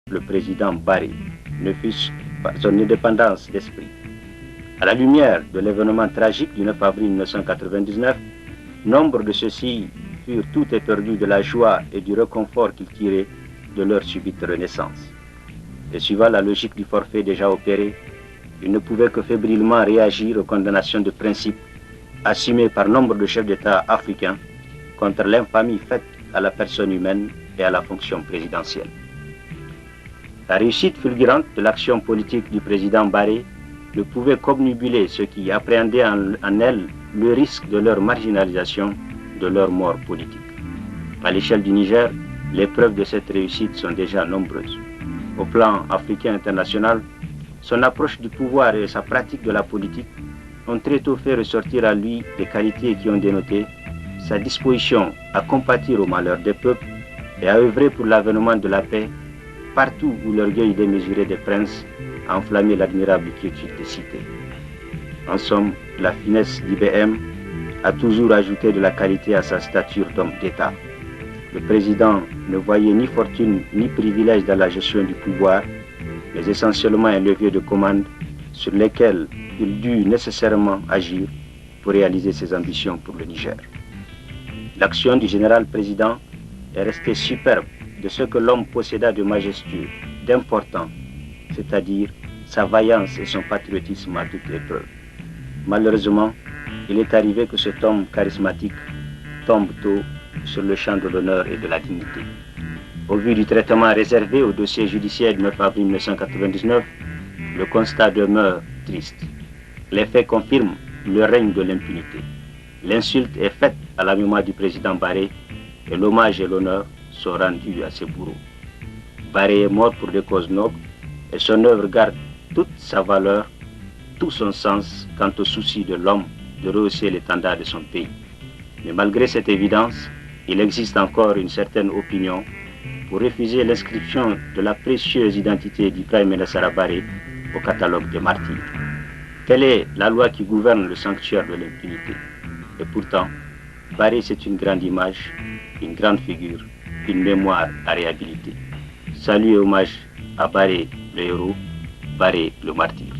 le président Barré, ne fût-ce par son indépendance d'esprit. À la lumière de l'événement tragique du 9 avril 1999, nombre de ceux-ci furent tout éperdus de la joie et du réconfort qu'ils tiraient de leur subite renaissance. Et suivant la logique du forfait déjà opéré, ils ne pouvaient que fébrilement réagir aux condamnations de principe assumées par nombre de chefs d'État africains contre l'infamie faite à la personne humaine et à la fonction présidentielle. La réussite fulgurante de l'action politique du président Barré ne pouvait qu'obnubiler ceux qui appréhendaient en elle le risque de leur marginalisation, de leur mort politique. À l'échelle du Niger, les preuves de cette réussite sont déjà nombreuses. Au plan africain international, son approche du pouvoir et sa pratique de la politique ont très tôt fait ressortir à lui des qualités qui ont dénoté sa disposition à compatir au malheur des peuples et à œuvrer pour l'avènement de la paix partout où l'orgueil démesuré des princes a enflammé l'admirable quiétude des cités. En somme, la finesse d'IBM a toujours ajouté de la qualité à sa stature d'homme d'État. Le président ne voyait ni fortune ni privilège dans la gestion du pouvoir, mais essentiellement un levier de commande sur lesquels il dut nécessairement agir pour réaliser ses ambitions pour le Niger. L'action du général président est restée superbe de ce que l'homme posséda de majestueux, d'important, c'est-à-dire sa vaillance et son patriotisme à toute épreuve. Malheureusement, il est arrivé que cet homme charismatique tombe tôt sur le champ de l'honneur et de la dignité. Au vu du traitement réservé au dossier judiciaire du 9 avril 1999, le constat demeure triste. Les faits confirment le règne de l'impunité. L'insulte est faite à la mémoire du président Barré et l'hommage et l'honneur sont rendus à ses bourreaux. Barré est mort pour des causes nobles et son œuvre garde toute sa valeur, tout son sens quant au souci de l'homme de rehausser l'étendard de son pays. Mais malgré cette évidence, il existe encore une certaine opinion pour refuser l'inscription de la précieuse identité d'Ibrahim El-Assara Barré au catalogue des martyrs. Telle est la loi qui gouverne le sanctuaire de l'impunité. Et pourtant, Barré c'est une grande image, une grande figure, une mémoire à réhabiliter. Salut et hommage à Barré le héros, Barré le martyr.